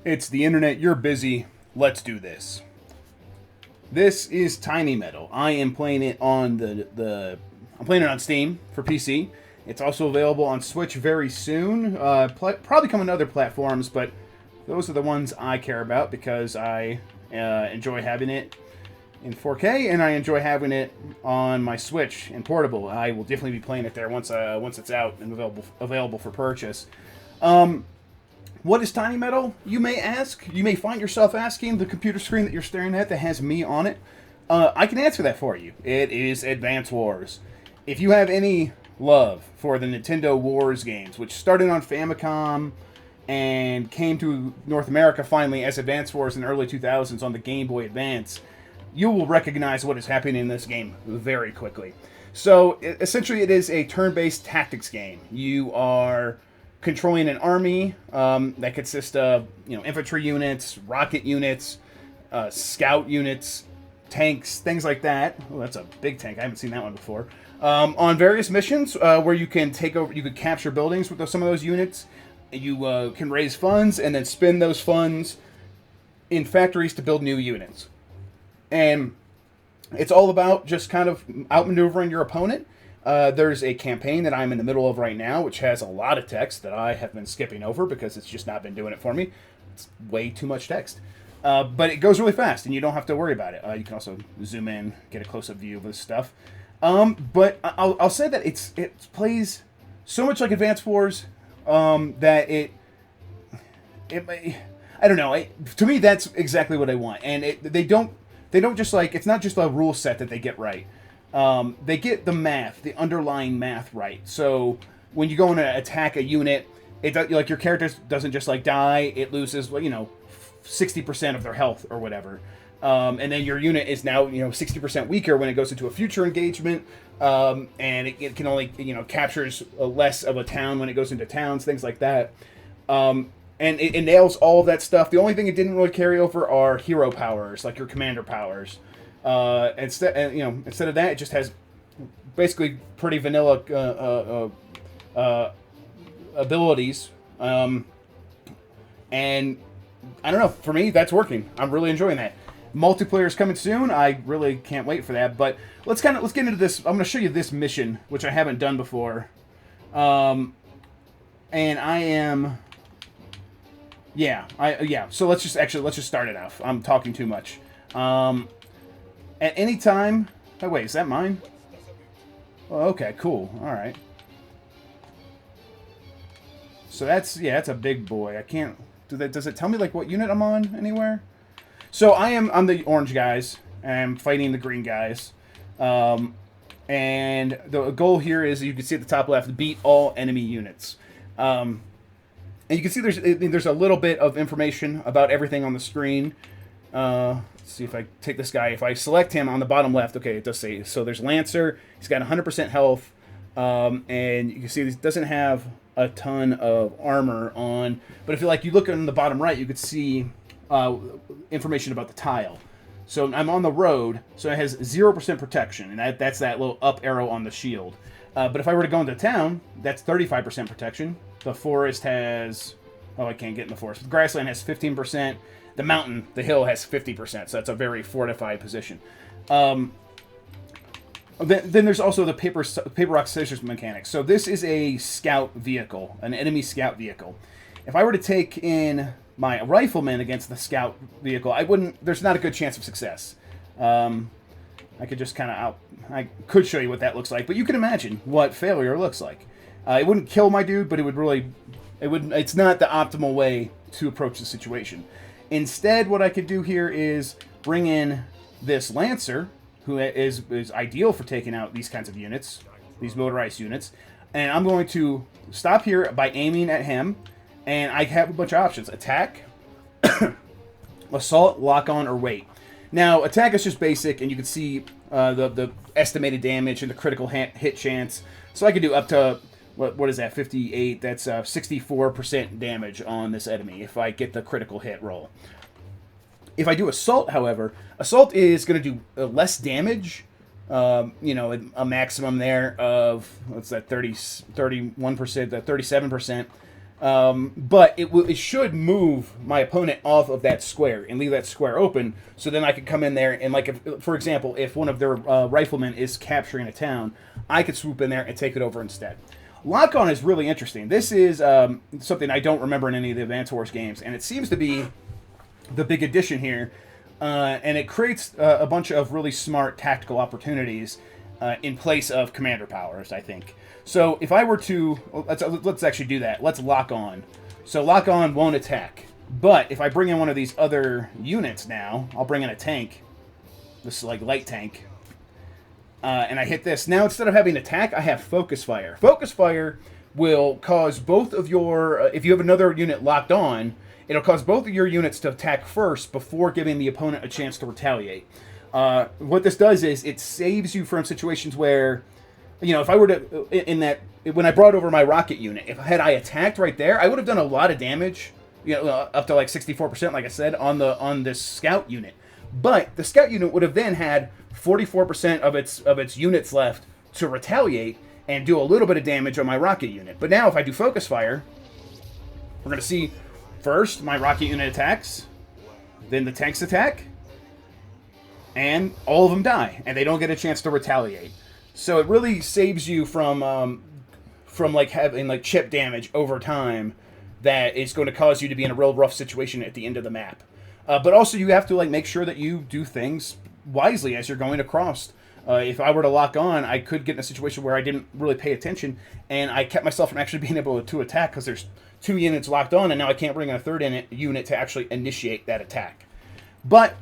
It's the internet, you're busy, let's do this. This is Tiny Metal. I am playing it on I'm playing it on Steam for PC. It's also available on Switch very soon. Probably coming to other platforms, but those are the ones I care about because I enjoy having it in 4K and I enjoy having it on my Switch in portable. I will definitely be playing it there once it's out and available for purchase. What is Tiny Metal, you may ask? You may find yourself asking. The computer screen that you're staring at that has me on it, I can answer that for you. It is Advance Wars. If you have any love for the Nintendo Wars games, which started on Famicom and came to North America finally as Advance Wars in the early 2000s on the Game Boy Advance, you will recognize what is happening in this game very quickly. So, essentially, it is a turn-based tactics game. You are controlling an army that consists of infantry units, rocket units, scout units, tanks, things like that. Oh, that's a big tank. I haven't seen that one before. On various missions where you can capture buildings with some of those units. You can raise funds and then spend those funds in factories to build new units. And it's all about just kind of outmaneuvering your opponent. There's a campaign that I'm in the middle of right now, which has a lot of text that I have been skipping over because it's just not been doing it for me. It's way too much text. But it goes really fast, and you don't have to worry about it. You can also zoom in, get a close-up view of this stuff. But I'll say that it plays so much like Advance Wars that I don't know. To me, that's exactly what I want. And they don't just it's not just a rule set that they get right. They get the underlying math right. So when you go in to attack a unit, your character doesn't just die. It loses 60% of their health or whatever, and then your unit is now 60% weaker when it goes into a future engagement, and it can only captures less of a town when it goes into towns, things like that. And it nails all of that stuff. The only thing it didn't really carry over are hero powers, like your commander powers. Instead of that, it just has basically pretty vanilla abilities. And I don't know. For me, that's working. I'm really enjoying that. Multiplayer is coming soon. I really can't wait for that. But let's get into this. I'm going to show you this mission, which I haven't done before. And I am. Yeah. So let's just start it off. I'm talking too much. At any time... Oh, wait, is that mine? Oh, okay, cool. Alright. So that's a big boy. I can't... Does it tell me, what unit I'm on anywhere? So I'm the orange guys. And I'm fighting the green guys. And the goal here is, you can see at the top left, beat all enemy units. And you can see there's a little bit of information about everything on the screen. Let's see if I take this guy. If I select him on the bottom left, okay, it does say. So there's Lancer. He's got 100% health. And you can see he doesn't have a ton of armor on. But if you look on the bottom right, you could see information about the tile. So I'm on the road, so it has 0% protection. And that's that little up arrow on the shield. But if I were to go into town, that's 35% protection. The forest has... Oh, I can't get in the forest. The grassland has 15%. The hill has 50%, so that's a very fortified position. Then there's also the paper, rock, scissors mechanics. So this is a scout vehicle, an enemy scout vehicle. If I were to take in my rifleman against the scout vehicle, there's not a good chance of success. I could just I could show you what that looks like, but you can imagine what failure looks like. It wouldn't kill my dude, but it's not the optimal way to approach the situation. Instead, what I could do here is bring in this Lancer, who is ideal for taking out these kinds of units, these motorized units. And I'm going to stop here by aiming at him, and I have a bunch of options. Attack, assault, lock on, or wait. Now, attack is just basic, and you can see the estimated damage and the critical hit chance. So I could do up to... What is that? 58. That's 64% damage on this enemy if I get the critical hit roll. If I do assault, however, assault is going to do less damage. A maximum there of what's that? 31%, 37%. But it should move my opponent off of that square and leave that square open, so then I could come in there and, like, if, for example, if one of their riflemen is capturing a town, I could swoop in there and take it over instead. Lock on is really interesting. This is something I don't remember in any of the Advance Wars games, and it seems to be the big addition here. And it creates a bunch of really smart tactical opportunities in place of commander powers, I think. So if I were to... Let's actually do that. Let's lock on. So lock on won't attack. But if I bring in one of these other units now, I'll bring in a tank. This is like light tank. And I hit this. Now instead of having attack, I have focus fire. Focus fire will cause both of your... if you have another unit locked on, it'll cause both of your units to attack first before giving the opponent a chance to retaliate. What this does is it saves you from situations where... You know, if I were to, when I brought over my rocket unit, if I attacked right there, I would have done a lot of damage, you know, up to like 64%, like I said, on this scout unit. But the scout unit would have then had 44% of its units left to retaliate and do a little bit of damage on my rocket unit. But now if I do focus fire, we're going to see first my rocket unit attacks, then the tanks attack, and all of them die, and they don't get a chance to retaliate. So it really saves you from like having like chip damage over time that is going to cause you to be in a real rough situation at the end of the map. But also you have to like make sure that you do things wisely as you're going across. If I were to lock on, I could get in a situation where I didn't really pay attention, and I kept myself from actually being able to attack because there's 2 units locked on, and now I can't bring in a third unit to actually initiate that attack. But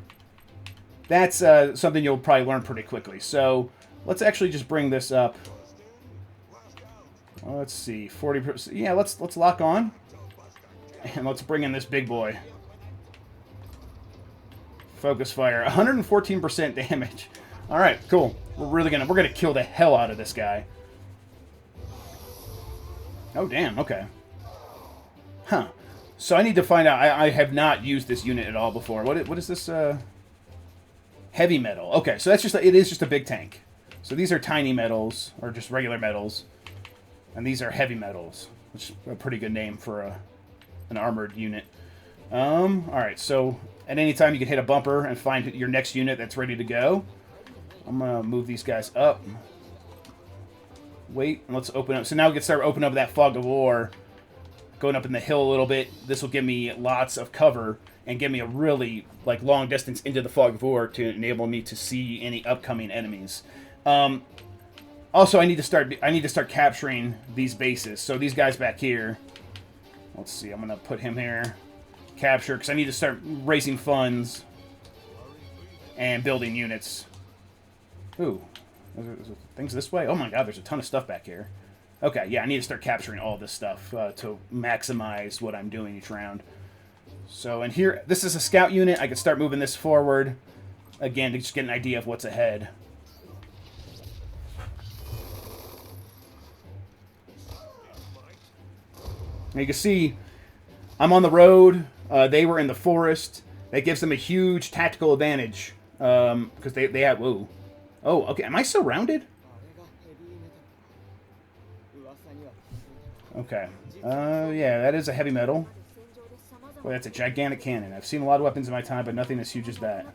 that's something you'll probably learn pretty quickly. So let's actually just bring this up. Well, let's see, 40%. Yeah, let's lock on, and let's bring in this big boy. Focus fire, 114% damage. All right, cool. We're gonna kill the hell out of this guy. Oh damn. Okay. Huh. So I need to find out. I have not used this unit at all before. What is this? Heavy metal. Okay, so it is just a big tank. So these are tiny metals, or just regular metals, and these are heavy metals, which is a pretty good name for an armored unit. All right, so at any time you can hit a bumper and find your next unit that's ready to go. I'm gonna move these guys up. Wait, and let's open up. So now we can start opening up that fog of war, going up in the hill a little bit. This will give me lots of cover and give me a really like long distance into the fog of war to enable me to see any upcoming enemies. Also, I need to start capturing these bases. So these guys back here, let's see, I'm gonna put him here, capture, because I need to start raising funds and building units. Ooh, is it things this way? Oh my god, there's a ton of stuff back here. Okay, yeah, I need to start capturing all this stuff to maximize what I'm doing each round. So, and here, this is a scout unit. I can start moving this forward, again, to just get an idea of what's ahead. And you can see, I'm on the road. They were in the forest. That gives them a huge tactical advantage. Because they have... Whoa. Oh, okay. Am I surrounded? Okay. Yeah, that is a heavy metal. Boy, that's a gigantic cannon. I've seen a lot of weapons in my time, but nothing as huge as that.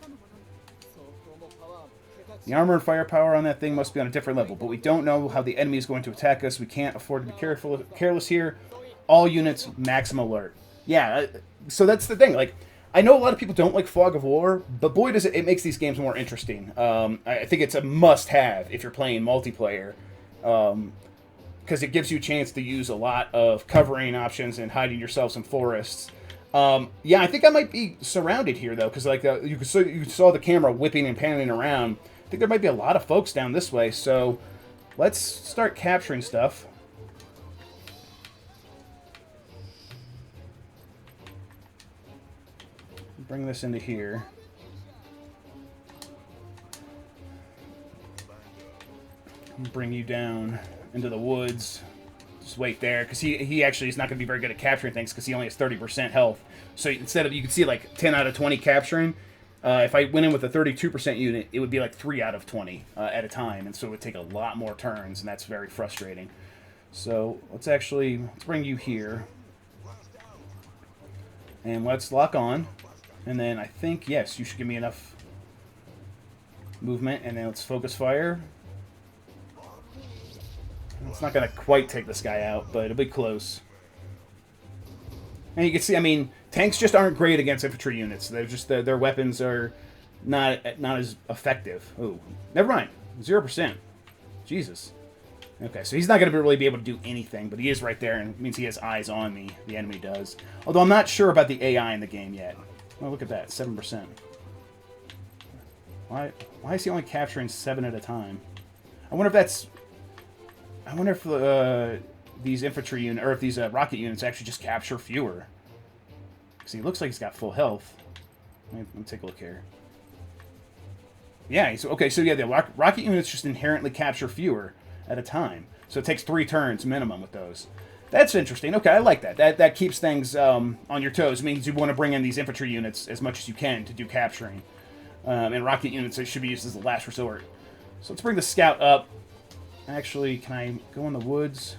The armor and firepower on that thing must be on a different level, but we don't know how the enemy is going to attack us. We can't afford to be careless here. All units, maximum alert. Yeah, so that's the thing. Like, I know a lot of people don't like Fog of War, but boy, does it makes these games more interesting. I think it's a must-have if you're playing multiplayer, because it gives you a chance to use a lot of covering options and hiding yourselves in forests. Yeah, I think I might be surrounded here, though, because like you saw the camera whipping and panning around. I think there might be a lot of folks down this way, so let's start capturing stuff. Bring this into here. Bring you down into the woods. Just wait there, because he actually is not going to be very good at capturing things because he only has 30% health. So instead of, you can see like 10 out of 20 capturing, if I went in with a 32% unit, it would be like 3 out of 20 at a time, and so it would take a lot more turns, and that's very frustrating. So let's bring you here. And let's lock on. And then I think, yes, you should give me enough movement. And then let's focus fire. It's not going to quite take this guy out, but it'll be close. And you can see, I mean, tanks just aren't great against infantry units. They're just their weapons are not as effective. Oh, never mind. 0%. Jesus. Okay, so he's not going to really be able to do anything, but he is right there, and it means he has eyes on me. The enemy does. Although I'm not sure about the AI in the game yet. Oh, look at that. 7%. Why is he only capturing 7 at a time? I wonder if that's... I wonder if these infantry units, or if these rocket units actually just capture fewer. Because he looks like he's got full health. Let me take a look here. Yeah, okay, so yeah, the rocket units just inherently capture fewer at a time. So it takes 3 turns minimum with those. That's interesting. Okay, I like that. That keeps things on your toes. It means you want to bring in these infantry units as much as you can to do capturing. And rocket units, they should be used as the last resort. So let's bring the scout up. Actually, can I go in the woods?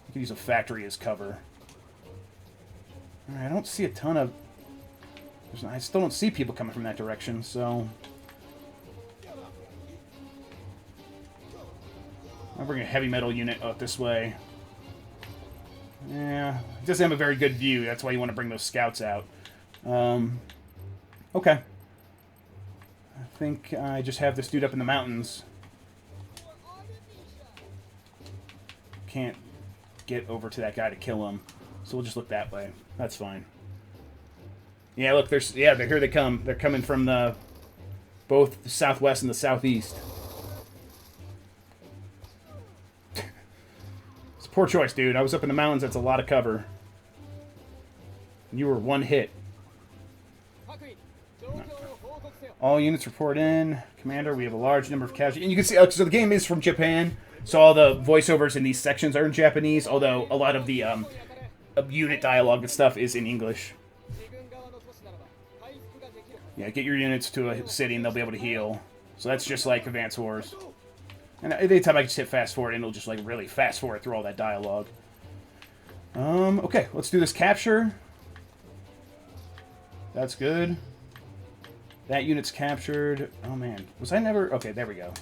I could use a factory as cover. Alright, I don't see a ton of... I still don't see people coming from that direction, so... I'll bring a heavy metal unit up this way. Yeah, it doesn't have a very good view. That's why you want to bring those scouts out. Okay. I think I just have this dude up in the mountains. Can't get over to that guy to kill him, so we'll just look that way. That's fine. Yeah, look, here they come. They're coming from both the southwest and the southeast. It's a poor choice, dude. I was up in the mountains. That's a lot of cover. You were one hit. No. All units report in. Commander, we have a large number of casualties. And you can see, so the game is from Japan. So all the voiceovers in these sections are in Japanese, although a lot of the unit dialogue and stuff is in English. Yeah, get your units to a city and they'll be able to heal. So that's just like Advance Wars. And anytime I just hit fast forward, and it'll just like really fast forward through all that dialogue. Okay, let's do this capture. That's good. That unit's captured. Oh man, was I never... Okay, there we go.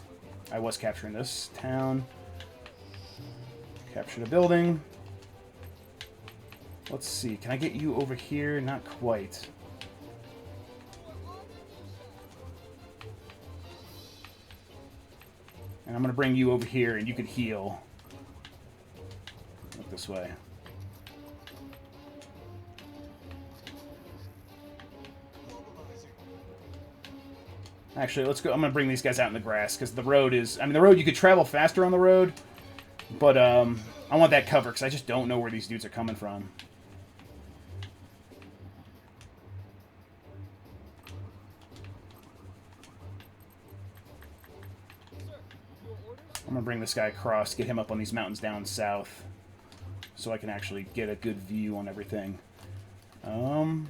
I was capturing this town. Captured a building. Let's see. Can I get you over here? Not quite. And I'm going to bring you over here, and you can heal. Look this way. Actually, let's go. I'm going to bring these guys out in the grass, because the road is... I mean, the road, you could travel faster on the road, but I want that cover, because I just don't know where these dudes are coming from. I'm going to bring this guy across, get him up on these mountains down south, so I can actually get a good view on everything. I'm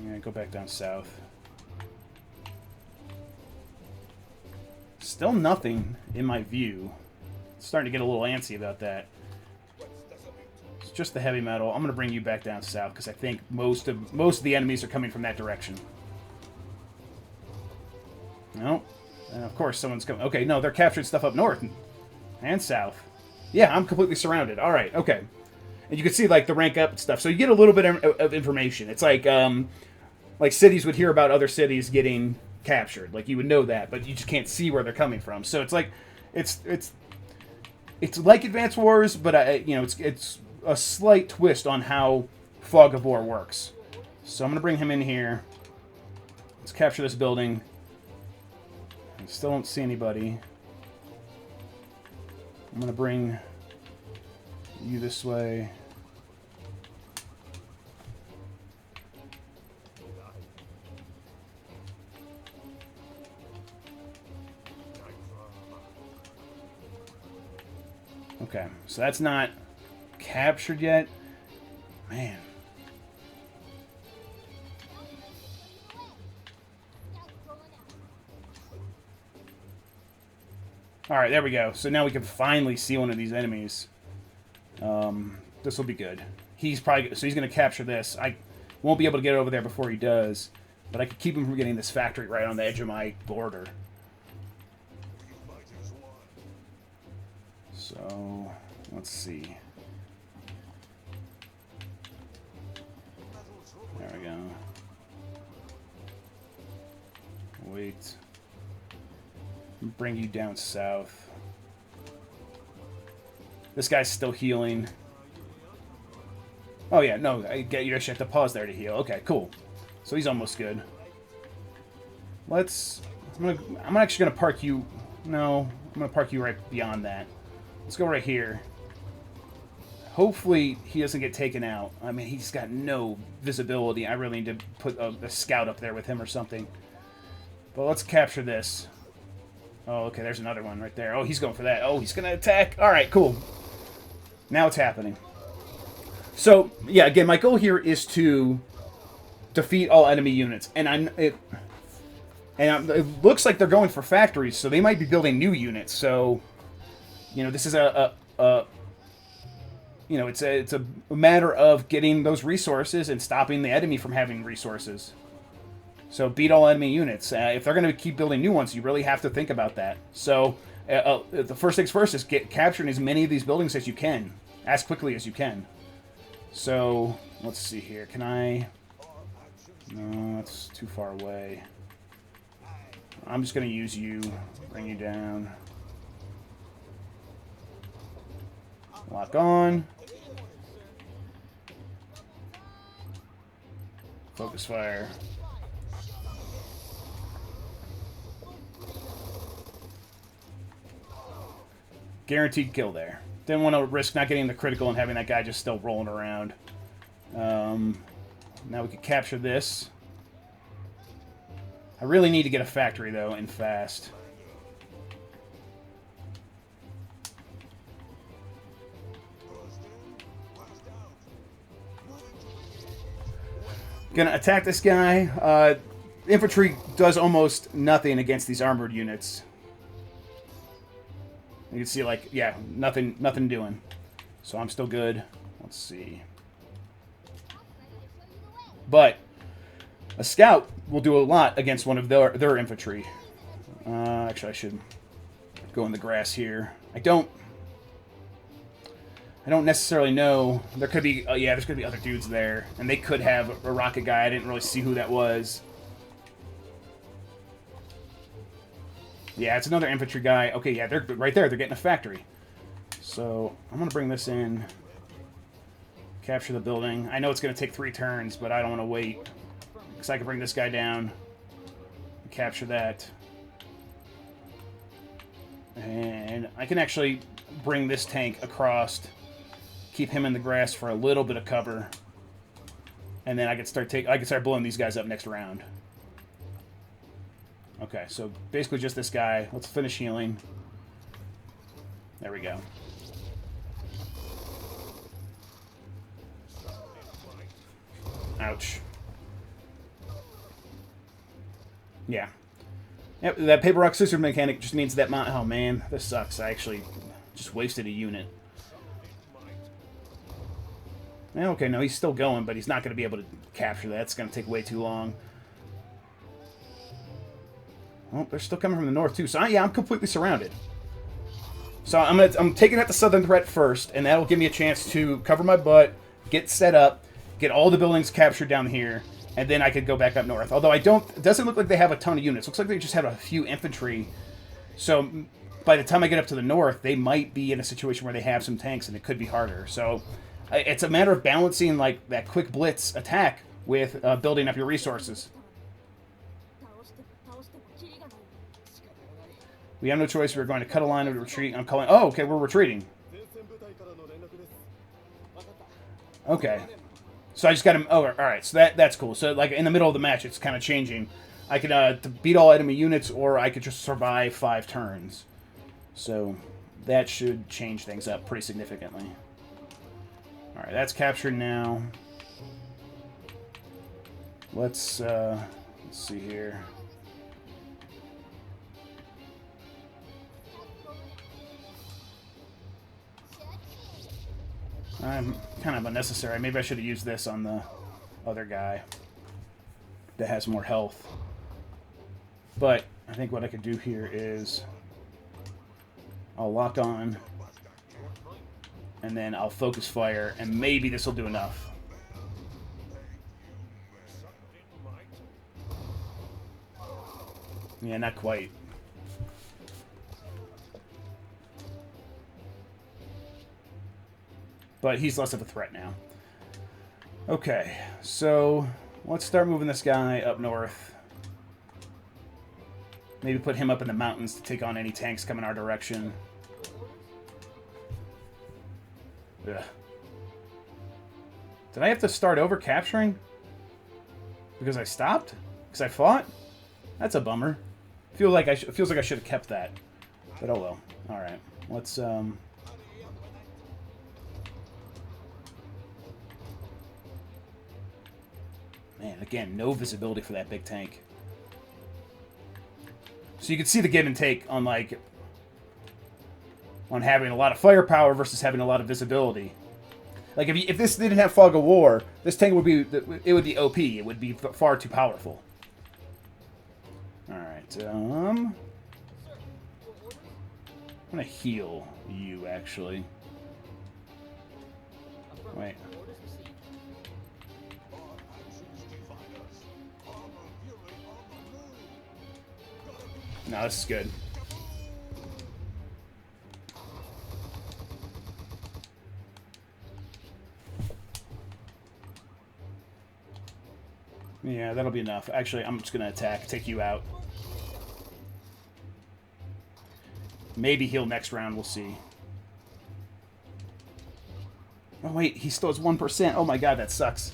going to go back down south. Still nothing in my view. Starting to get a little antsy about that. It's just the heavy metal. I'm going to bring you back down south because I think most of the enemies are coming from that direction. Nope. And of course someone's coming. Okay, no, they're capturing stuff up north and south. Yeah, I'm completely surrounded. All right, okay. And you can see like the rank up and stuff. So you get a little bit of information. It's like cities would hear about other cities getting captured. Like you would know that, but you just can't see where they're coming from. So it's like it's like Advance Wars, but it's a slight twist on how Fog of War works. So I'm gonna bring him in here. Let's capture this building. I still don't see anybody. I'm gonna bring you this way. Okay, so that's not captured yet. Man. Alright, there we go. So now we can finally see one of these enemies. This will be good. He's probably... So he's going to capture this. I won't be able to get over there before he does. But I could keep him from getting this factory right on the edge of my border. So, let's see. There we go. Wait. Bring you down south. This guy's still healing. Oh yeah, no, you actually have to pause there to heal. Okay, cool. So he's almost good. I'm actually gonna park you. No, I'm gonna park you right beyond that. Let's go right here. Hopefully he doesn't get taken out. I mean, he's got no visibility. I really need to put a scout up there with him or something. But let's capture this. Oh, okay, there's another one right there. Oh, he's going for that. Oh, he's gonna attack. All right, cool. Now it's happening. So, yeah, again, my goal here is to defeat all enemy units. And it looks like they're going for factories, so they might be building new units. So, you know, this is it's a matter of getting those resources and stopping the enemy from having resources. So beat all enemy units. If they're going to keep building new ones, you really have to think about that. So the first things first is capturing as many of these buildings as you can, as quickly as you can. So let's see here. Can I? No, that's too far away. I'm just going to use you, bring you down. Lock on. Focus fire. Guaranteed kill there. Didn't want to risk not getting the critical and having that guy just still rolling around. Now we could capture this. I really need to get a factory, though, and fast. Gonna attack this guy. Infantry does almost nothing against these armored units. You can see, like, yeah, nothing doing. So I'm still good. Let's see. But a scout will do a lot against one of their infantry. Actually, I should go in the grass here. I don't necessarily know. There could be, yeah, there's gonna be other dudes there, and they could have a rocket guy. I didn't really see who that was. Yeah, it's another infantry guy. Okay, yeah, they're right there. They're getting a factory. So I'm gonna bring this in, capture the building. I know it's gonna take 3 turns, but I don't want to wait because I can bring this guy down, capture that, and I can actually bring this tank across. Keep him in the grass for a little bit of cover, and then I can start blowing these guys up next round. Okay, so basically just this guy. Let's finish healing. There we go. Ouch. Yeah. Yep, that paper rock scissors mechanic just means that oh man, this sucks. I actually just wasted a unit. Okay, no, he's still going, but he's not going to be able to capture that. It's going to take way too long. Oh, they're still coming from the north, too. So, yeah, I'm completely surrounded. So, I'm taking out the southern threat first, and that'll give me a chance to cover my butt, get set up, get all the buildings captured down here, and then I could go back up north. Although it doesn't look like they have a ton of units. Looks like they just have a few infantry. So, by the time I get up to the north, they might be in a situation where they have some tanks, and it could be harder. So, it's a matter of balancing, like, that quick blitz attack with building up your resources. We have no choice. We're going to cut a line of retreat. I'm calling... Oh, okay, we're retreating. Okay. So I just got him... Oh, alright. So that's cool. So, like, in the middle of the match, it's kind of changing. I could beat all enemy units, or I could just survive 5 turns. So, that should change things up pretty significantly. Alright, that's captured now. Let's see here. I'm kind of unnecessary. Maybe I should have used this on the other guy that has more health. But I think what I could do here is I'll lock on, and then I'll focus fire, and maybe this will do enough. Yeah, not quite. But he's less of a threat now. Okay, so let's start moving this guy up north. Maybe put him up in the mountains to take on any tanks coming our direction. Ugh. Did I have to start over capturing? Because I stopped? Because I fought? That's a bummer. Feels like I should have kept that. But oh well. Alright. Let's, Man, again, no visibility for that big tank. So you can see the give and take on, like, on having a lot of firepower versus having a lot of visibility. Like, if this didn't have Fog of War, this tank would be, it would be OP. It would be far too powerful. Alright, I'm gonna heal you, actually. Wait. No, this is good. Yeah, that'll be enough. Actually, I'm just gonna attack, take you out. Maybe heal next round, we'll see. Oh wait, he still has 1%. Oh my god, that sucks.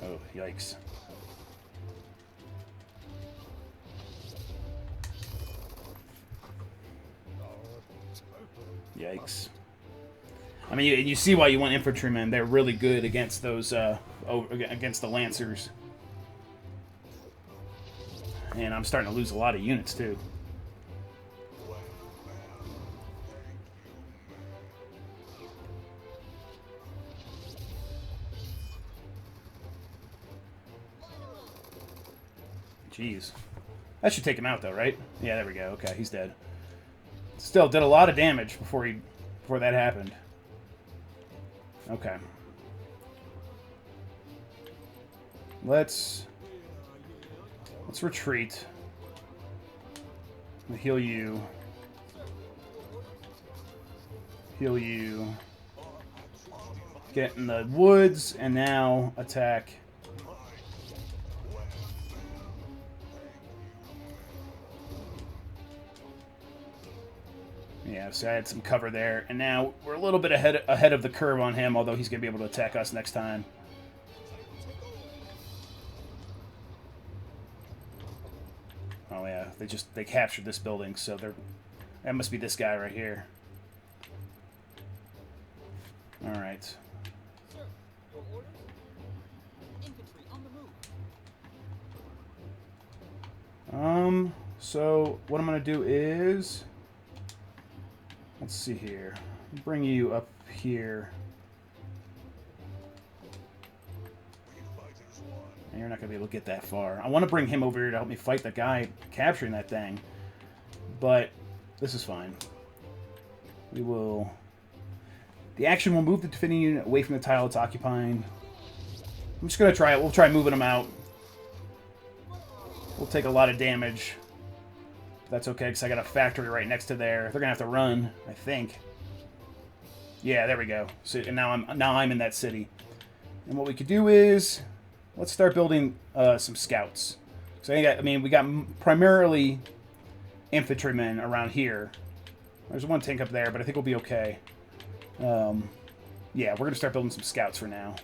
Oh, yikes. Yikes. I mean, you see why you want infantrymen. They're really good against those, against the Lancers. And I'm starting to lose a lot of units, too. Jeez. That should take him out, though, right? Yeah, there we go. Okay, he's dead. Still, did a lot of damage before that happened. Okay. Let's retreat. I'm gonna heal you. Heal you. Get in the woods, and now attack. Yeah, so I had some cover there, and now we're a little bit ahead of the curve on him, although he's going to be able to attack us next time. Oh yeah, they captured this building, so that must be this guy right here. All right. So what I'm going to do is, let's see here. Bring you up here. And you're not going to be able to get that far. I want to bring him over here to help me fight the guy capturing that thing. But this is fine. We will... The action will move the defending unit away from the tile it's occupying. I'm just going to try it. We'll try moving them out. We'll take a lot of damage. That's okay, because I got a factory right next to there. They're gonna have to run, I think. Yeah, there we go. So and now I'm in that city. And what we could do is let's start building some scouts. So I mean, we got primarily infantrymen around here. There's one tank up there, but I think we'll be okay. Yeah, we're gonna start building some scouts for now,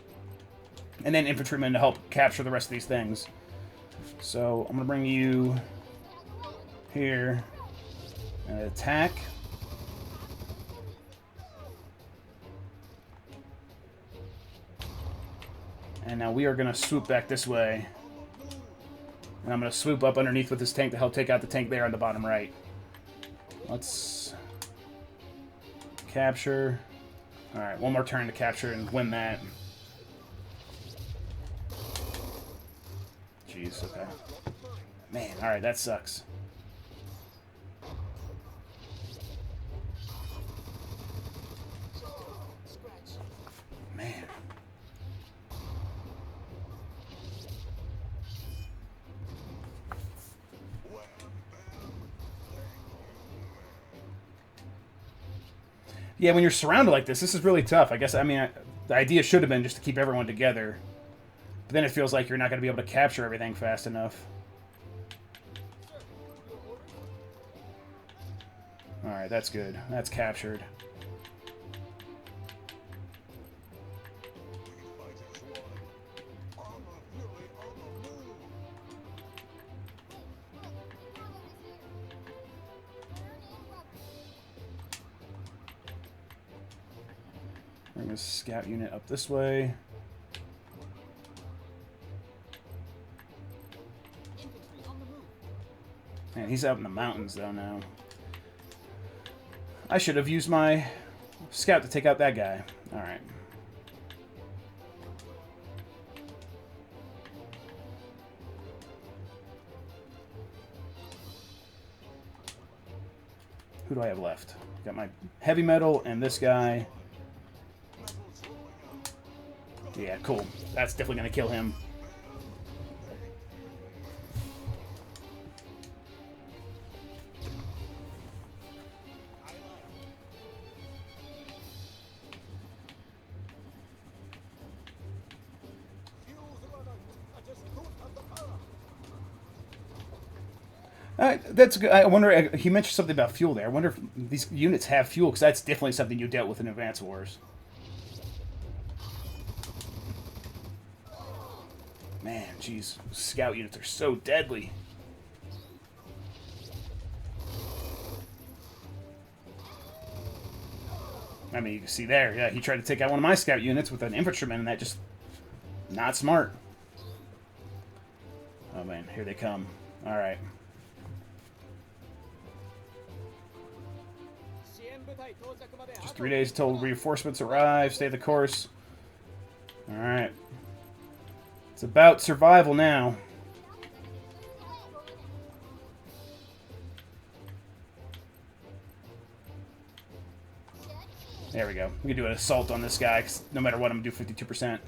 and then infantrymen to help capture the rest of these things. So I'm gonna bring you here and attack. And now we are going to swoop back this way. And I'm going to swoop up underneath with this tank to help take out the tank there on the bottom right. Let's capture. Alright, one more turn to capture and win that. Jeez, okay. Man, alright, that sucks. Man. Yeah, when you're surrounded like this is really tough. I guess, I mean, the idea should have been just to keep everyone together. But then it feels like you're not going to be able to capture everything fast enough. Alright, that's good. That's captured. Bring this scout unit up this way. Man, he's out in the mountains, though, now. I should have used my scout to take out that guy. Alright. Who do I have left? Got my heavy metal and this guy. Yeah, cool. That's definitely going to kill him. That's good. I wonder, he mentioned something about fuel there. I wonder if these units have fuel, because that's definitely something you dealt with in Advance Wars. Man, jeez. Scout units are so deadly. I mean, you can see there. Yeah, he tried to take out one of my scout units with an infantryman, and that just... not smart. Oh, man. Here they come. Alright. Just 3 days until reinforcements arrive. Stay the course. Alright. It's about survival now. There we go. We can do an assault on this guy, 'cause no matter what, I'm going to do 52%.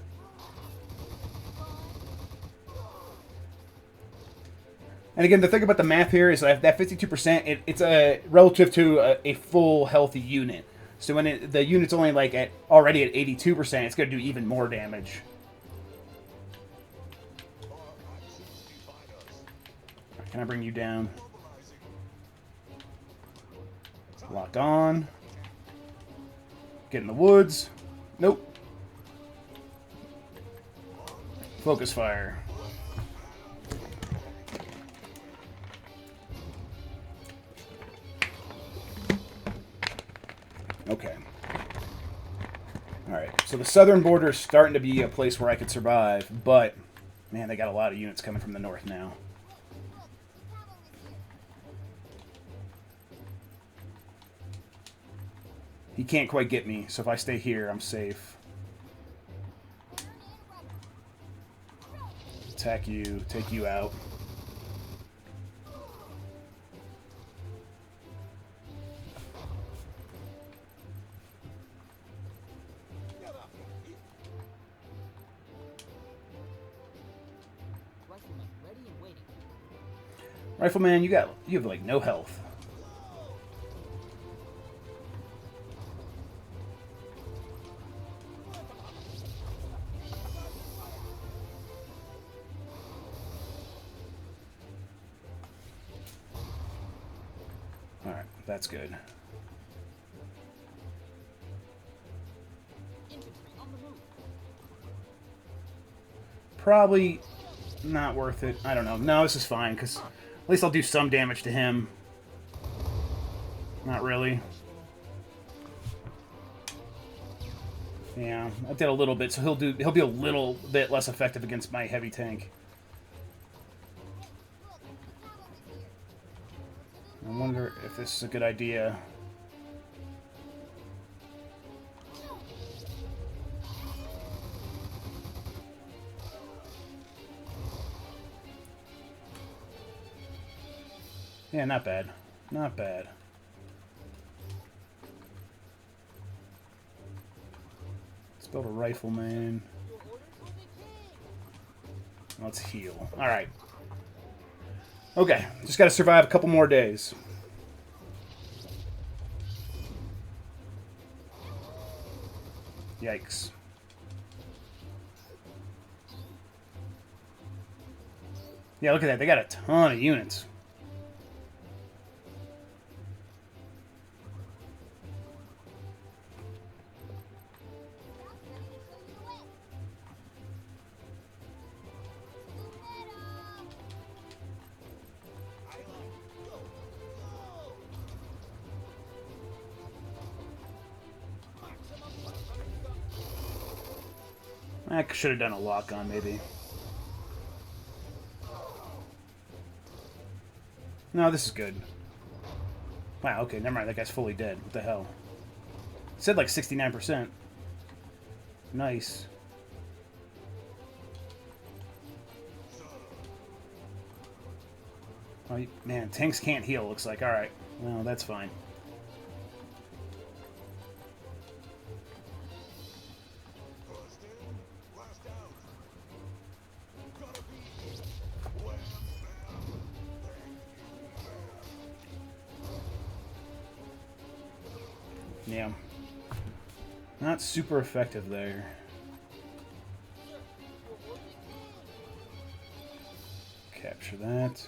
And again, the thing about the math here is that 52%, it's relative to a full healthy unit. So when the unit's only like already at 82%, it's going to do even more damage. Right, can I bring you down? Locked on. Get in the woods. Nope. Focus fire. Okay. Alright, so the southern border is starting to be a place where I could survive, but, man, they got a lot of units coming from the north now. He can't quite get me, so if I stay here, I'm safe. Attack you, take you out. Rifleman, you have like no health. All right, that's good. Probably not worth it. I don't know. No, this is fine, because at least I'll do some damage to him. Not really. Yeah, I did a little bit, so he'll be a little bit less effective against my heavy tank. I wonder if this is a good idea. Yeah, not bad. Not bad. Let's build a rifleman. Let's heal. Alright. Okay, just gotta survive a couple more days. Yikes. Yeah, look at that. They got a ton of units. I should have done a lock-on, maybe. No, this is good. Wow, okay, never mind. That guy's fully dead. What the hell? It said like 69%. Nice. Oh, man, tanks can't heal, looks like. Alright. Well, that's fine. Yeah. Not super effective there. Capture that.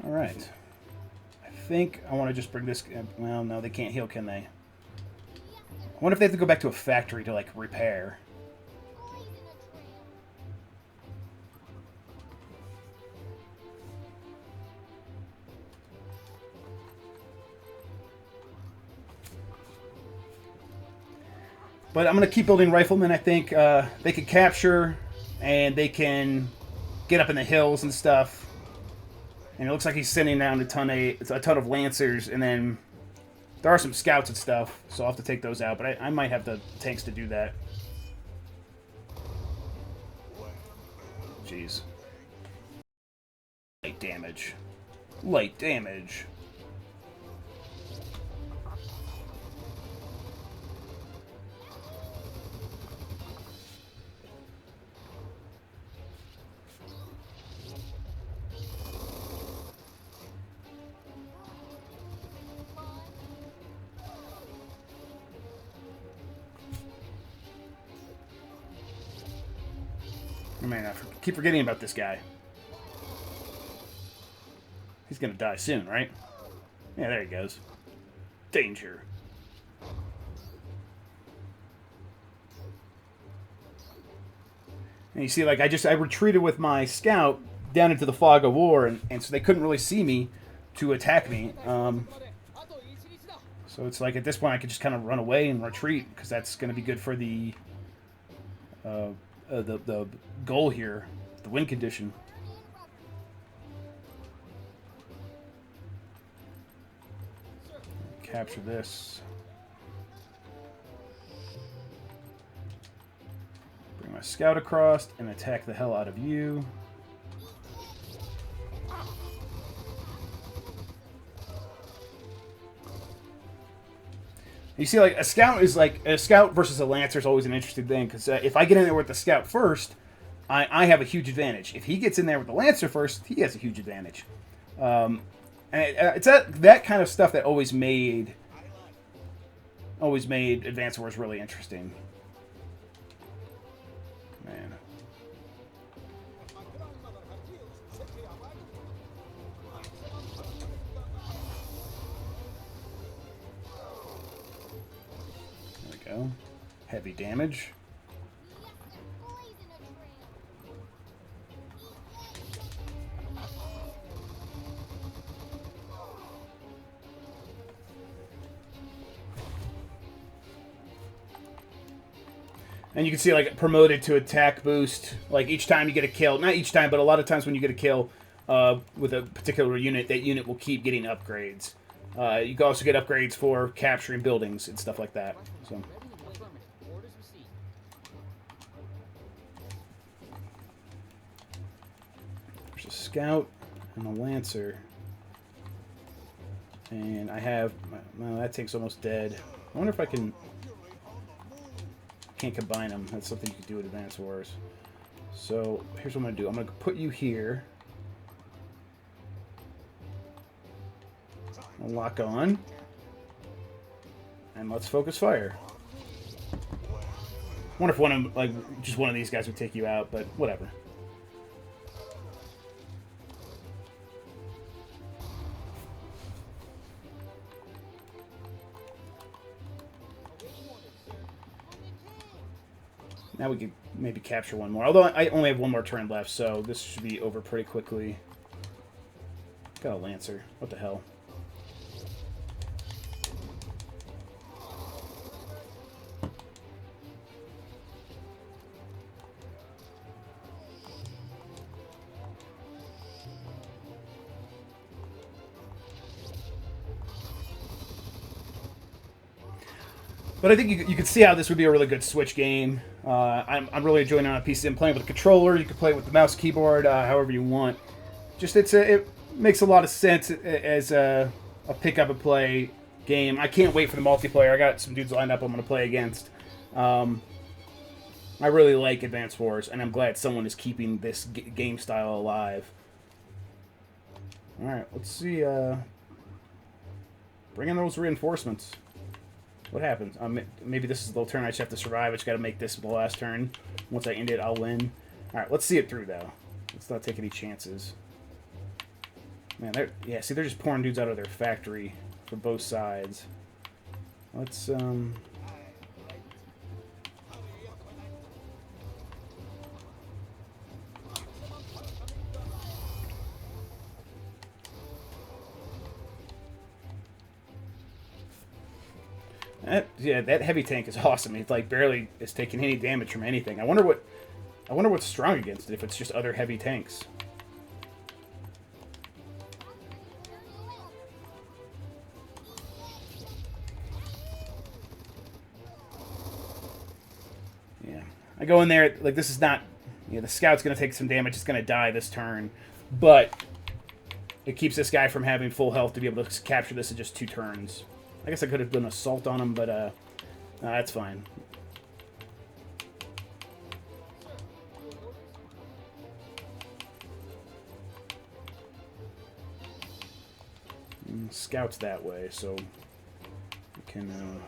Alright. I think I want to just bring this... Well, no, they can't heal, can they? I wonder if they have to go back to a factory to, like, repair. But I'm going to keep building riflemen, I think. They can capture, and they can get up in the hills and stuff. And it looks like he's sending down a ton of lancers, and then there are some scouts and stuff, so I'll have to take those out. But I might have the tanks to do that. Jeez. Light damage. Light damage. Man, I keep forgetting about this guy. He's gonna die soon, right? Yeah, there he goes. Danger. And you see, like, I retreated with my scout down into the fog of war, and so they couldn't really see me to attack me. So it's like, at this point, I could just kind of run away and retreat, because that's going to be good for the goal here, the win condition. Capture this. Bring my scout across and attack the hell out of you. You see, like, a scout versus a lancer is always an interesting thing, because if I get in there with the scout first, I have a huge advantage. If he gets in there with the lancer first, he has a huge advantage. And it's that kind of stuff that always made Advance Wars really interesting. Man. There we go. Heavy damage. And you can see like promoted to attack boost. Like each time you get a kill, not each time, but a lot of times when you get a kill with a particular unit, that unit will keep getting upgrades. You can also get upgrades for capturing buildings and stuff like that. So. There's a scout and a lancer. And I have... Well, that tank's almost dead. I wonder if I can... Can't combine them. That's something you can do with Advance Wars. So, here's what I'm going to do. I'm going to put you here. I'll lock on. And let's focus fire. I wonder if one of, like, just one of these guys would take you out, but whatever. Now we could maybe capture one more. Although I only have one more turn left, so this should be over pretty quickly. Got a Lancer. What the hell? But I think you could see how this would be a really good Switch game. I'm really enjoying it on a PC. I'm playing with a controller. You can play it with the mouse, keyboard, however you want. Just it makes a lot of sense as a pick up and play game. I can't wait for the multiplayer. I got some dudes lined up I'm going to play against. I really like Advance Wars, and I'm glad someone is keeping this game style alive. All right, let's see. Bring in those reinforcements. What happens? Maybe this is the little turn I just have to survive. I just got to make this the last turn. Once I end it, I'll win. All right, let's see it through, though. Let's not take any chances. Man, yeah, see, they're just pouring dudes out of their factory for both sides. Let's, that heavy tank is awesome. It's like barely is taking any damage from anything. I wonder what's strong against it if it's just other heavy tanks. Yeah, I go in there like this is not. You know, the scout's gonna take some damage. It's gonna die this turn, but it keeps this guy from having full health to be able to capture this in just 2 turns. I guess I could have done assault on him, but that's fine. Scouts that way, so we can.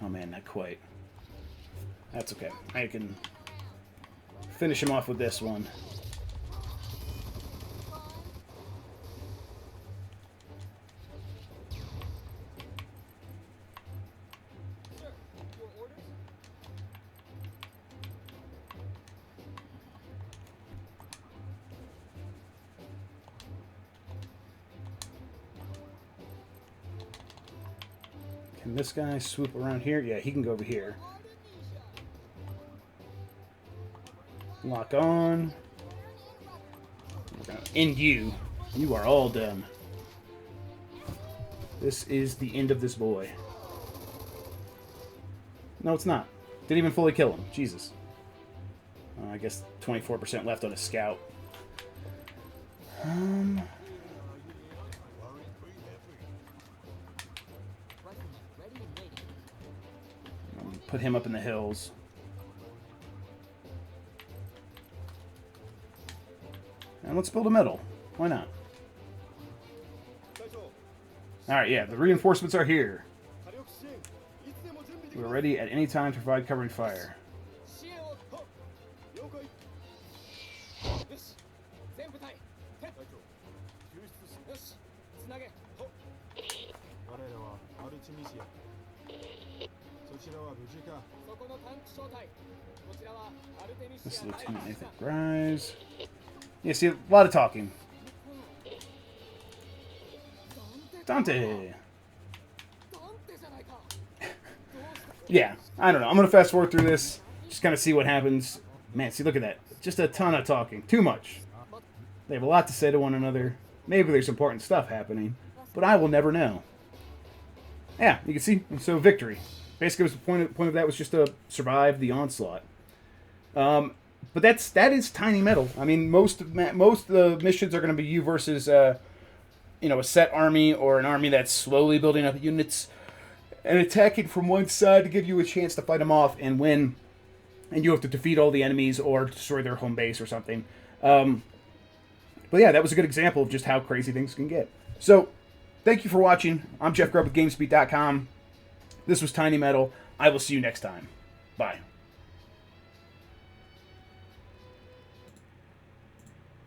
Oh man, not quite. That's okay. I can finish him off with this one. Can this guy swoop around here? Yeah, he can go over here. Lock on. We're gonna end you. You are all done. This is the end of this boy. No, it's not. Didn't even fully kill him. Jesus. I guess 24% left on his scout. Put him up in the hills. And let's build a middle. Why not? Alright, yeah, the reinforcements are here. We're ready at any time to provide covering fire. This is Lieutenant Nathan Grimes. Yeah, see, a lot of talking. Dante! Yeah, I don't know. I'm going to fast forward through this. Just kind of see what happens. Man, see, look at that. Just a ton of talking. Too much. They have a lot to say to one another. Maybe there's important stuff happening. But I will never know. Yeah, you can see. So, victory. Basically, the point of that was just to survive the onslaught. But that is Tiny Metal. I mean, most of the missions are going to be you versus, a set army or an army that's slowly building up units and attacking from one side to give you a chance to fight them off and win. And you have to defeat all the enemies or destroy their home base or something. But yeah, that was a good example of just how crazy things can get. So, thank you for watching. I'm Jeff Grubb with GamesBeat.com. This was Tiny Metal. I will see you next time. Bye.